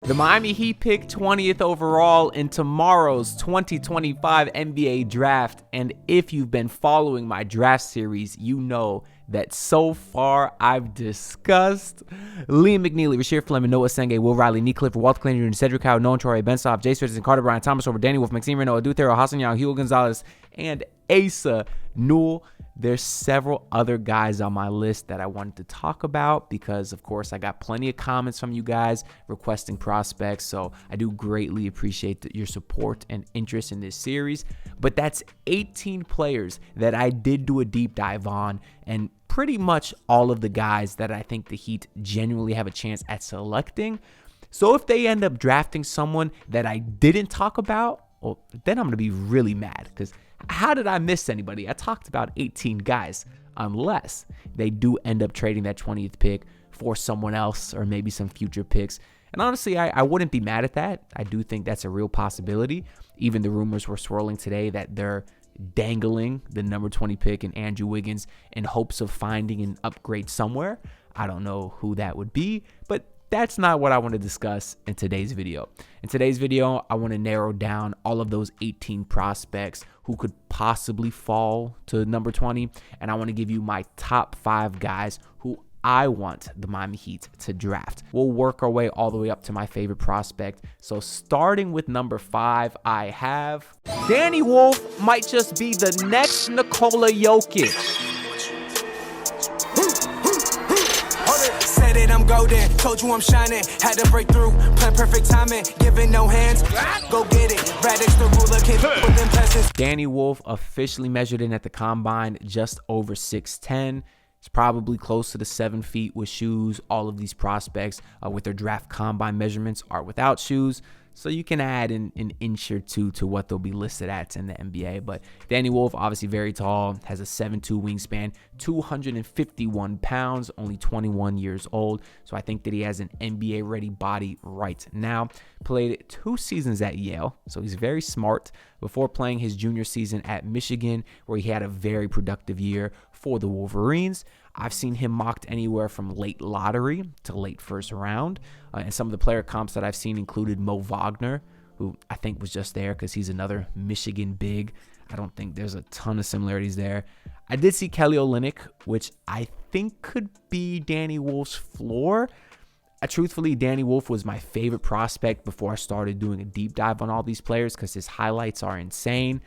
The Miami Heat pick 20th overall in tomorrow's 2025 NBA draft. And if you've been following my draft series, you know that so far I've discussed Liam McNeely, Rasheer Fleming, Noah Senge, Will Riley, Nick Clifford, Walter Clayton, Cedric Howard, Noah Troy, Ben Soft, Jay Richardson, Carter Bryant, Thomas Over, Danny Wolf, Maxime Reno, Adutero, Hassan Young, Hugo Gonzalez, and Asa Newell. There's several other guys on my list that I wanted to talk about because, of course, I got plenty of comments from you guys requesting prospects. So I do greatly appreciate your support and interest in this series. But that's 18 players that I did do a deep dive on, and pretty much all of the guys that I think the Heat genuinely have a chance at selecting. So if they end up drafting someone that I didn't talk about, well, then I'm going to be really mad because how did I miss anybody? I talked about 18 guys, unless they do end up trading that 20th pick for someone else or maybe some future picks. And honestly, I wouldn't be mad at that. I do think that's a real possibility. Even the rumors were swirling today that they're dangling the number 20 pick in Andrew Wiggins in hopes of finding an upgrade somewhere. I don't know who that would be, but that's not what I want to discuss in today's video. In today's video, I want to narrow down all of those 18 prospects who could possibly fall to number 20, and I want to give you my top 5 guys who I want the Miami Heat to draft. We'll work our way all the way up to my favorite prospect. So starting with number 5, I have Danny Wolf. Might just be the next Nikola Jokic. I'm golden, told you I'm shining, had to break through, plan perfect timing, giving no hands, go get it, Radix the ruler, can't put them passes. Danny Wolf officially measured in at the combine just over 6'10". It's probably close to the 7 feet with shoes. All of these prospects with their draft combine measurements are without shoes. So you can add an inch or two to what they'll be listed at in the NBA. But Danny Wolf, obviously very tall, has a 7'2" wingspan, 251 pounds, only 21 years old. So I think that he has an NBA-ready body right now. Played 2 seasons at Yale, so he's very smart, before playing his junior season at Michigan, where he had a very productive year for the Wolverines. I've seen him mocked anywhere from late lottery to late first round. And some of the player comps that I've seen included Mo Wagner, who I think was just there because he's another Michigan big. I don't think there's a ton of similarities there. I did see Kelly Olynyk, which I think could be Danny Wolf's floor. Truthfully, Danny Wolf was my favorite prospect before I started doing a deep dive on all these players because his highlights are insane.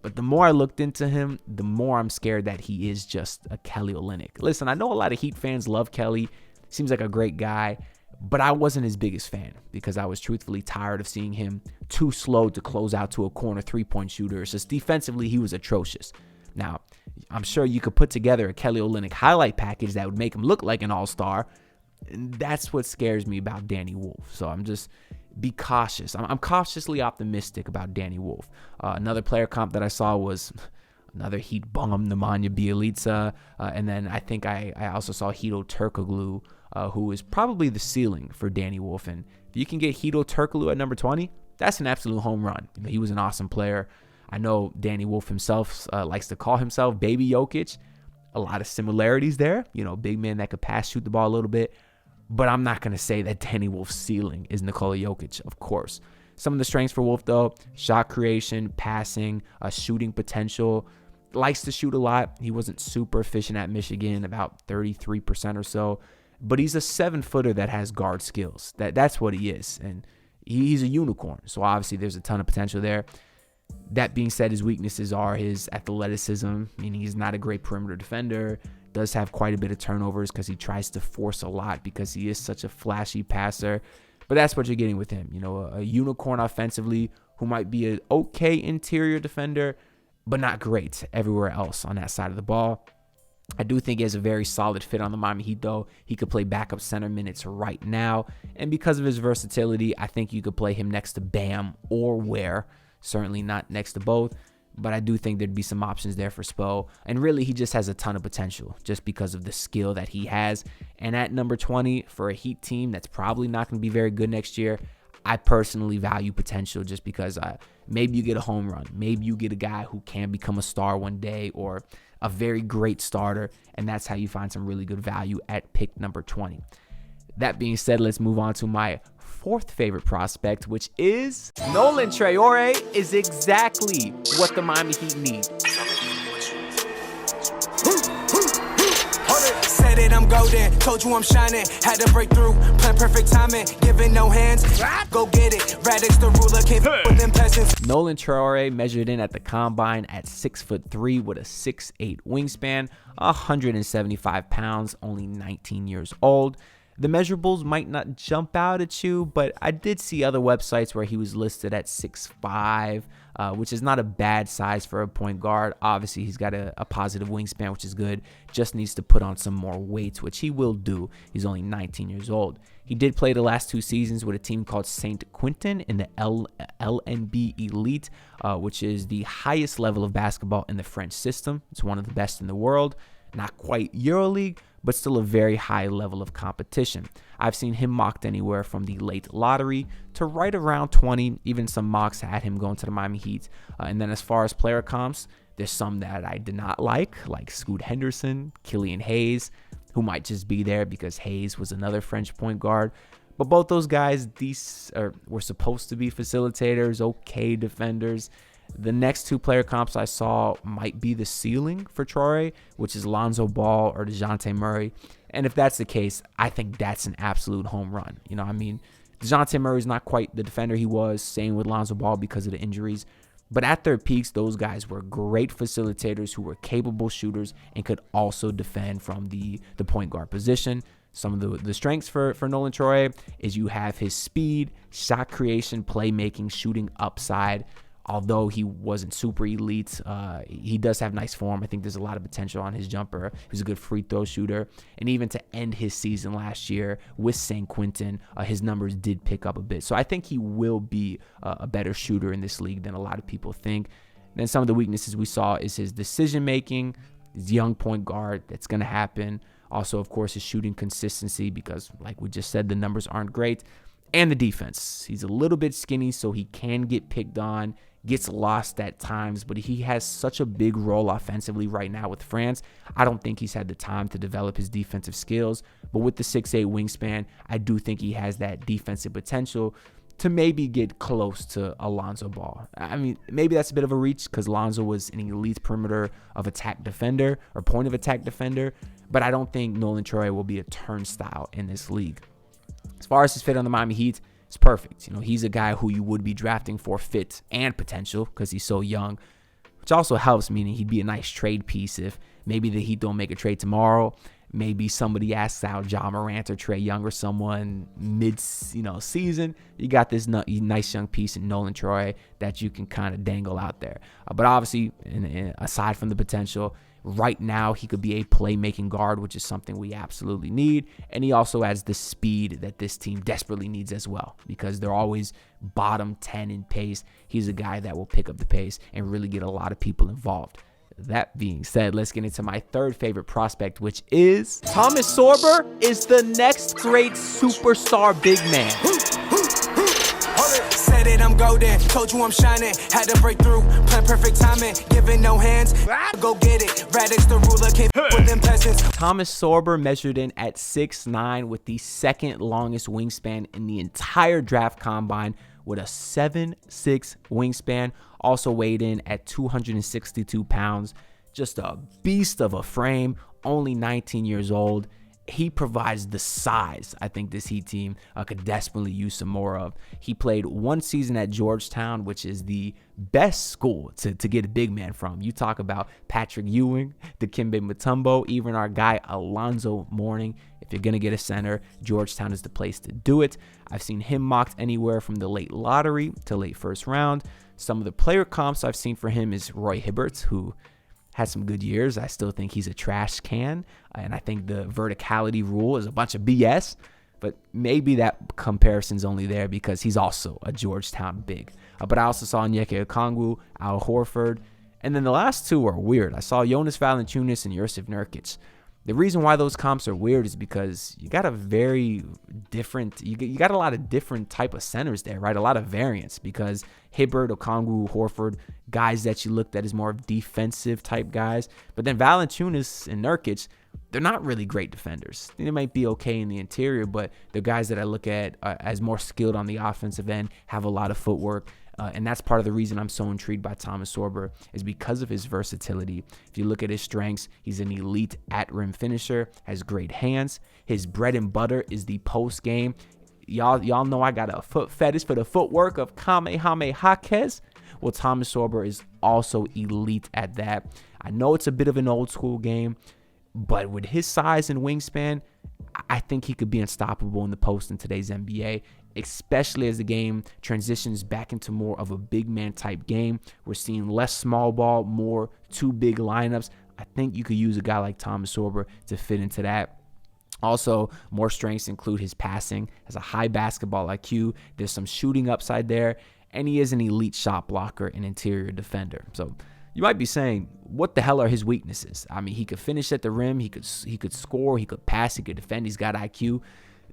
But the more I looked into him, the more I'm scared that he is just a Kelly Olynyk. Listen, I know a lot of Heat fans love Kelly. Seems like a great guy. But I wasn't his biggest fan because I was truthfully tired of seeing him too slow to close out to a corner three-point shooter. It's just defensively, he was atrocious. Now, I'm sure you could put together a Kelly Olynyk highlight package that would make him look like an all-star. And that's what scares me about Danny Wolf. So be cautious. I'm cautiously optimistic about Danny Wolf. Another player comp that I saw was another Heat bum, Nemanja Bjelica. And then I think I also saw Hedo Turkoglu, who is probably the ceiling for Danny Wolf. And if you can get Hedo Turkoglu at number 20, that's an absolute home run. He was an awesome player. I know Danny Wolf himself likes to call himself Baby Jokic. A lot of similarities there. Big man that could pass, shoot the ball a little bit. But I'm not going to say that Danny Wolf's ceiling is Nikola Jokic, of course. Some of the strengths for Wolf, though, shot creation, passing, shooting potential. Likes to shoot a lot. He wasn't super efficient at Michigan, about 33% or so. But he's a 7-footer that has guard skills. That's what he is. And he's a unicorn. So obviously there's a ton of potential there. That being said, his weaknesses are his athleticism, meaning he's not a great perimeter defender. Does have quite a bit of turnovers because he tries to force a lot because he is such a flashy passer. But that's what you're getting with him. A unicorn offensively who might be an okay interior defender, but not great everywhere else on that side of the ball. I do think he has a very solid fit on the Miami Heat, though. He could play backup center minutes right now. And because of his versatility, I think you could play him next to Bam or Ware. Certainly not next to both. But I do think there'd be some options there for Spo. And really, he just has a ton of potential just because of the skill that he has. And at number 20, for a Heat team that's probably not going to be very good next year, I personally value potential just because maybe you get a home run. Maybe you get a guy who can become a star one day or a very great starter. And that's how you find some really good value at pick number 20. That being said, let's move on to my fourth favorite prospect, which is Nolan Traore is exactly what the Miami Heat need. Said it, I'm golden. Told you I'm shining. Had to break through. Plan perfect timing. Giving no hands. Go get it. Radix the ruler. Can't with them peasants. Nolan Traore measured in at the combine at 6'3" with a 6'8" wingspan, 175 pounds, only 19 years old. The measurables might not jump out at you, but I did see other websites where he was listed at 6'5", which is not a bad size for a point guard. Obviously, he's got a positive wingspan, which is good. Just needs to put on some more weight, which he will do. He's only 19 years old. He did play the last 2 seasons with a team called St. Quentin in the LNB Elite, which is the highest level of basketball in the French system. It's one of the best in the world. Not quite EuroLeague, but still a very high level of competition. I've seen him mocked anywhere from the late lottery to right around 20. Even some mocks had him going to the Miami Heat. And then as far as player comps, there's some that I did not like Scoot Henderson, Killian Hayes, who might just be there because Hayes was another French point guard. But both those guys, were supposed to be facilitators, okay defenders. The next 2 player comps I saw might be the ceiling for Traore, which is Lonzo Ball or DeJounte Murray. And if that's the case, I think that's an absolute home run. DeJounte Murray's not quite the defender he was, same with Lonzo Ball because of the injuries. But at their peaks, those guys were great facilitators who were capable shooters and could also defend from the point guard position. Some of the strengths for Nolan Traore is you have his speed, shot creation, playmaking, shooting upside. Although he wasn't super elite, he does have nice form. I think there's a lot of potential on his jumper. He's a good free throw shooter. And even to end his season last year with St. Quentin, his numbers did pick up a bit. So I think he will be a better shooter in this league than a lot of people think. Then some of the weaknesses we saw is his decision-making, his young point guard. That's going to happen. Also, of course, his shooting consistency because, like we just said, the numbers aren't great. And the defense. He's a little bit skinny, so he can get picked on, gets lost at times, but he has such a big role offensively right now with France. I don't think he's had the time to develop his defensive skills, but with the 6'8" wingspan, I do think he has that defensive potential to maybe get close to Alonzo Ball. I mean, maybe that's a bit of a reach because Lonzo was an elite perimeter of attack defender or point of attack defender, but I don't think Nolan Traore will be a turnstile in this league. As far as his fit on the Miami Heat, it's perfect. He's a guy who you would be drafting for fit and potential because he's so young, which also helps, meaning he'd be a nice trade piece if maybe the Heat don't make a trade tomorrow. Maybe somebody asks out Ja Morant or Trae Young or someone mid-season. You got this nice young piece in Nolan Traore that you can kind of dangle out there. But obviously, aside from the potential, right now he could be a playmaking guard, which is something we absolutely need. And he also has the speed that this team desperately needs as well because they're always bottom 10 in pace. He's a guy that will pick up the pace and really get a lot of people involved. That being said, let's get into my third favorite prospect, which is Thomas Sorber is the next great superstar big man. Said it, I'm golden. Told you I'm shining. Had to break through. Plan perfect timing. Giving no hands. Go get it. Radix the ruler. Can't with them peasants. Thomas Sorber measured in at 6'9" with the second longest wingspan in the entire draft combine with a 7'6" wingspan. Also weighed in at 262 pounds. Just a beast of a frame. Only 19 years old. He provides the size I think this Heat team could desperately use some more of. He played 1 season at Georgetown, which is the best school to get a big man from. You talk about Patrick Ewing, Dikembe Mutombo, even our guy Alonzo Mourning. If you're going to get a center, Georgetown is the place to do it. I've seen him mocked anywhere from the late lottery to late first round. Some of the player comps I've seen for him is Roy Hibbert, who had some good years. I still think he's a trash can, and I think the verticality rule is a bunch of BS, but maybe that comparison's only there because he's also a Georgetown big. But I also saw Onyeka Okongwu, Al Horford, and then the last 2 are weird. I saw Jonas Valanciunas and Jusuf Nurkic. The reason why those comps are weird is because you got a very different, you got a lot of different type of centers there, right? A lot of variance because Hibbert, Okongwu, Horford, guys that you looked at as more defensive type guys. But then Valanciunas and Nurkic, they're not really great defenders. They might be okay in the interior, but they're guys that I look at as more skilled on the offensive end, have a lot of footwork. And that's part of the reason I'm so intrigued by Thomas Sorber, is because of his versatility. If you look at his strengths, he's an elite at-rim finisher, has great hands. His bread and butter is the post game. Y'all know I got a foot fetish for the footwork of Kamehameha. Well, Thomas Sorber is also elite at that. I know it's a bit of an old school game, but with his size and wingspan, I think he could be unstoppable in the post in today's NBA, especially as the game transitions back into more of a big man type game. We're seeing less small ball, more two big lineups. I think you could use a guy like Thomas Sorber to fit into that. Also, more strengths include his passing, has a high basketball IQ. There's some shooting upside there, and he is an elite shot blocker and interior defender. So you might be saying, what the hell are his weaknesses? I mean, he could finish at the rim, he could score, he could pass, he could defend, he's got IQ.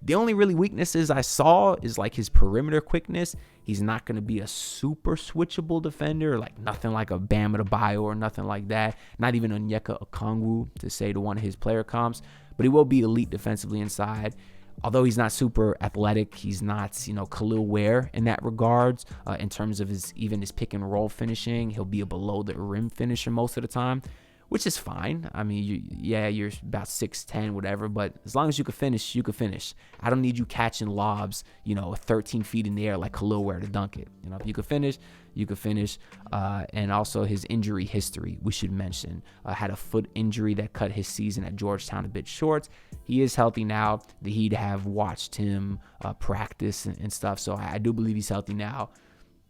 The only really weaknesses I saw is like his perimeter quickness. He's not going to be a super switchable defender, like nothing like a Bam Adebayo or nothing like that. Not even Onyeka Okongwu, to say to one of his player comps. But he will be elite defensively inside. Although he's not super athletic, he's not, Khalil Ware in that regards. In terms of his pick and roll finishing, he'll be a below the rim finisher most of the time, which is fine. I mean, you're about 6'10", whatever, but as long as you can finish, you can finish. I don't need you catching lobs, 13 feet in the air like Khalil Ware to dunk it. If you can finish, you can finish. And also his injury history, we should mention. Had a foot injury that cut his season at Georgetown a bit short. He is healthy now. The Heat have watched him practice and stuff, so I do believe he's healthy now.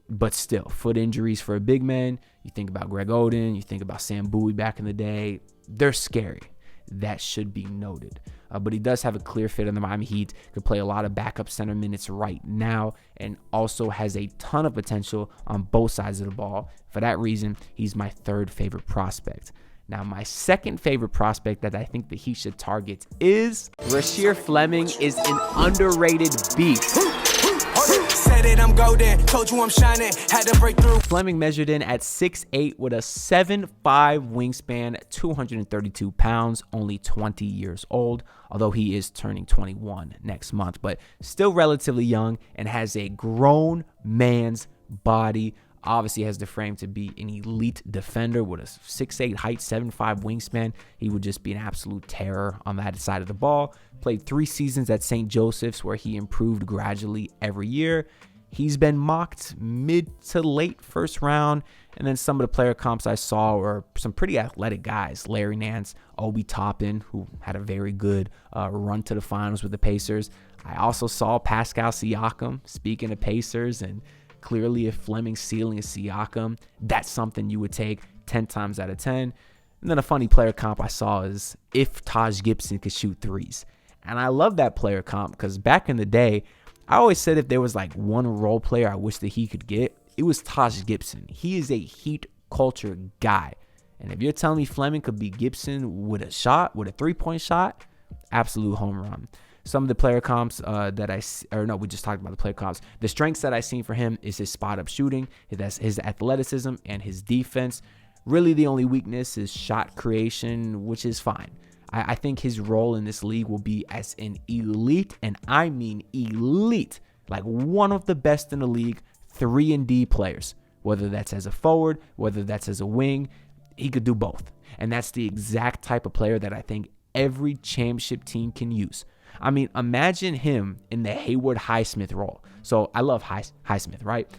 But still, foot injuries for a big man. You think about Greg Oden, you think about Sam Bowie back in the day. They're scary. That should be noted. But he does have a clear fit on the Miami Heat. Could play a lot of backup center minutes right now, and also has a ton of potential on both sides of the ball. For that reason, he's my third favorite prospect. Now, my second favorite prospect that I think the Heat should target is Rasheer Fleming. Is an underrated beast. Said it, I'm golden. Told you I'm shining. Had to break through. Fleming measured in at 6'8" with a 7'5" wingspan, 232 pounds, only 20 years old, although he is turning 21 next month, but still relatively young and has a grown man's body. Obviously has the frame to be an elite defender with a 6'8" height, 7'5" wingspan. He would just be an absolute terror on that side of the ball. Played 3 seasons at St. Joseph's where he improved gradually every year. He's been mocked mid to late first round. And then some of the player comps I saw were some pretty athletic guys. Larry Nance, Obi Toppin, who had a very good run to the finals with the Pacers. I also saw Pascal Siakam, speaking of Pacers, and clearly, if Fleming's ceiling is Siakam, that's something you would take 10 times out of 10. And then a funny player comp I saw is if Taj Gibson could shoot threes. And I love that player comp because back in the day, I always said if there was like one role player I wish that he could get, it was Taj Gibson. He is a Heat culture guy. And if you're telling me Fleming could be Gibson with a shot, with a three-point shot, absolute home run. Some of the player comps we just talked about the player comps. The strengths that I've seen for him is his spot-up shooting, his athleticism, and his defense. Really, the only weakness is shot creation, which is fine. I think his role in this league will be as an elite, and I mean elite, like one of the best in the league, 3-and-D players. Whether that's as a forward, whether that's as a wing, he could do both. And that's the exact type of player that I think every championship team can use. I mean, imagine him in the Hayward Highsmith role. So I love Highsmith, right?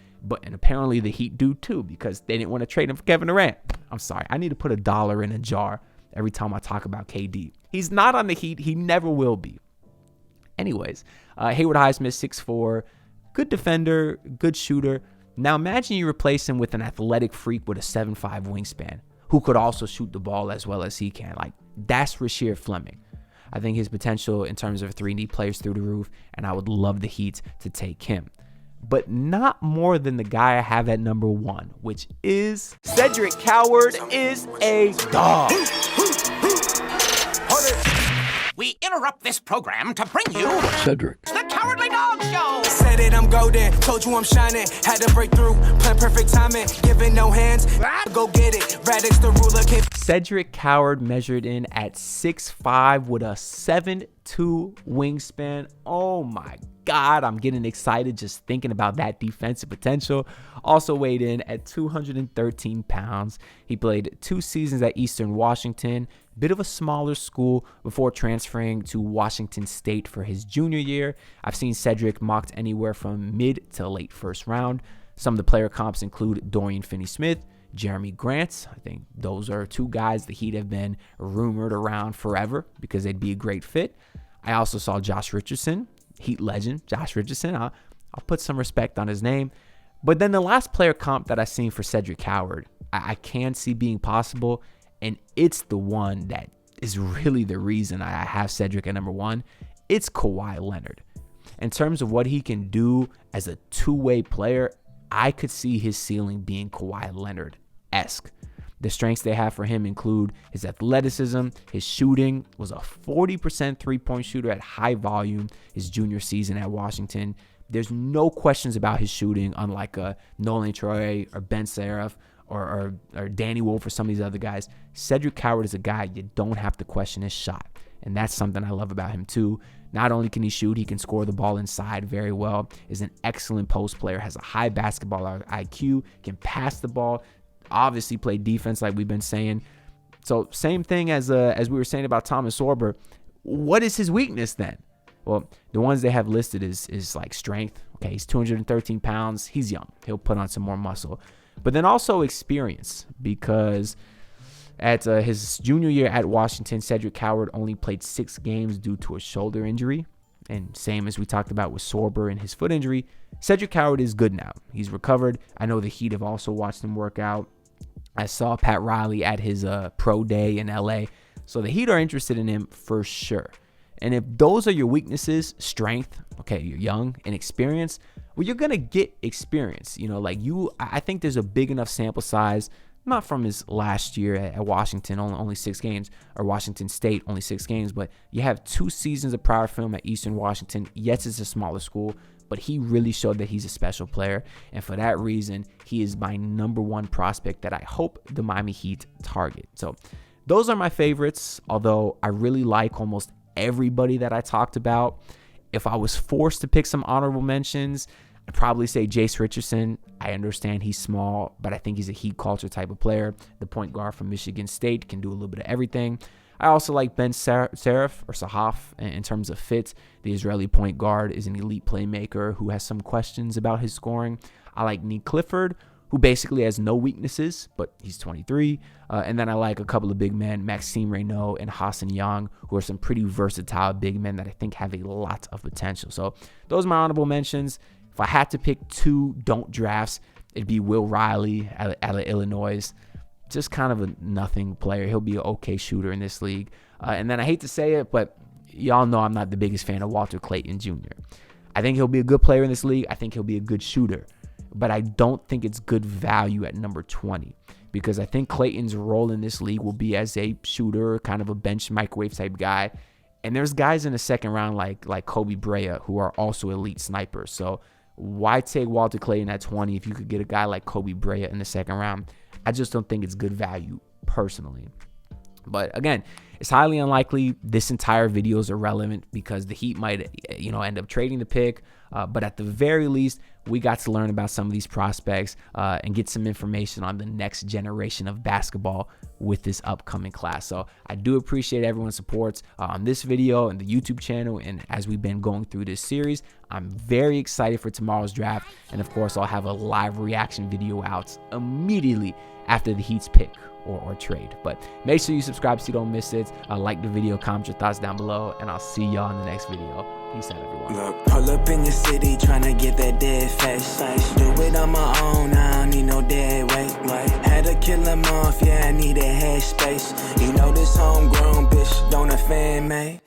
And apparently the Heat do too, because they didn't want to trade him for Kevin Durant. I'm sorry. I need to put $1 in a jar every time I talk about KD. He's not on the Heat. He never will be. Anyways, Hayward Highsmith, 6'4", good defender, good shooter. Now imagine you replace him with an athletic freak with a 7'5" wingspan who could also shoot the ball as well as he can. Like, that's Rasheer Fleming. I think his potential in terms of 3-and-D players through the roof, and I would love the Heat to take him. But not more than the guy I have at number 1, which is Cedric Coward is a dog. We interrupt this program to bring you Cedric, the Cowardly Dog Show. Said it, I'm golden. Told you I'm shining. Had to break through. Plan perfect timing. Giving no hands. Go get it. Radix the ruler. Cedric Coward measured in at 6'5" with a 7'2" wingspan. Oh my God, I'm getting excited just thinking about that defensive potential. Also weighed in at 213 pounds. He played 2 seasons at Eastern Washington, bit of a smaller school, before transferring to Washington State for his junior year. I've seen Cedric mocked anywhere from mid to late first round. Some of the player comps include Dorian Finney-Smith, Jeremy Grant. I think those are 2 guys the Heat have been rumored around forever because they'd be a great fit. I also saw Josh Richardson, Heat legend, Josh Richardson. I'll put some respect on his name. But then the last player comp that I've seen for Cedric Coward, I can see being possible, and it's the one that is really the reason I have Cedric at number 1. It's Kawhi Leonard. In terms of what he can do as a two-way player, I could see his ceiling being Kawhi Leonard-esque. The strengths they have for him include his athleticism. His shooting was a 40% three-point shooter at high volume his junior season at Washington. There's no questions about his shooting, unlike Nolan Troy or Ben Seraph or Danny Wolf or some of these other guys. Cedric Coward is a guy you don't have to question his shot, and that's something I love about him too. Not only can he shoot, he can score the ball inside very well, is an excellent post player, has a high basketball IQ, can pass the ball, obviously play defense like we've been saying. So same thing as we were saying about Thomas Sorber. What is his weakness then? Well, the ones they have listed is like strength. Okay, he's 213 pounds. He's young. He'll put on some more muscle. But then also experience, because at his junior year at Washington, Cedric Coward only played 6 games due to a shoulder injury. And same as we talked about with Sorber and his foot injury, Cedric Coward is good now. He's recovered. I know the Heat have also watched him work out. I saw Pat Riley at his pro day in LA. So the Heat are interested in him for sure. And if those are your weaknesses, strength, okay, you're young and experience, well, you're going to get experience. I think there's a big enough sample size, not from his last year at Washington, only 6 games, or Washington State, only 6 games, but you have 2 seasons of prior film at Eastern Washington. Yes, it's a smaller school, but he really showed that he's a special player. And for that reason, he is my number 1 prospect that I hope the Miami Heat target. So those are my favorites, although I really like almost everybody that I talked about. If I was forced to pick some honorable mentions, I'd probably say Jace Richardson. I understand he's small, but I think he's a Heat culture type of player. The point guard from Michigan State can do a little bit of everything. I also like Ben Seraph or Sahaf in terms of fit. The Israeli point guard is an elite playmaker who has some questions about his scoring. I like Nick Clifford, who basically has no weaknesses, but he's 23. And then I like a couple of big men, Maxime Reynaud and Hassan Young, who are some pretty versatile big men that I think have a lot of potential. So those are my honorable mentions. If I had to pick 2 don't drafts, it'd be Will Riley out of Illinois. Just kind of a nothing player. He'll be an okay shooter in this league. And then I hate to say it, but y'all know I'm not the biggest fan of Walter Clayton Jr. I think he'll be a good player in this league. I think he'll be a good shooter. But I don't think it's good value at number 20, because I think Clayton's role in this league will be as a shooter, kind of a bench microwave type guy. And there's guys in the second round like Kobe Brea who are also elite snipers. So why take Walter Clayton at 20 if you could get a guy like Kobe Brea in the second round? I just don't think it's good value personally. But again, it's highly unlikely this entire video is irrelevant because the Heat might, end up trading the pick. But at the very least, we got to learn about some of these prospects and get some information on the next generation of basketball with this upcoming class. So I do appreciate everyone's support on this video and the YouTube channel. And as we've been going through this series, I'm very excited for tomorrow's draft. And of course, I'll have a live reaction video out immediately after the Heat's pick or trade. But make sure you subscribe so you don't miss it. Like the video, comment your thoughts down below, and I'll see y'all in the next video. Peace out, everyone. Look, pull up in your city tryna get that dead face. Do it on my own, I don't need no dead weight. Had to kill him off, yeah, I need a head space. You know this homegrown bitch don't offend me.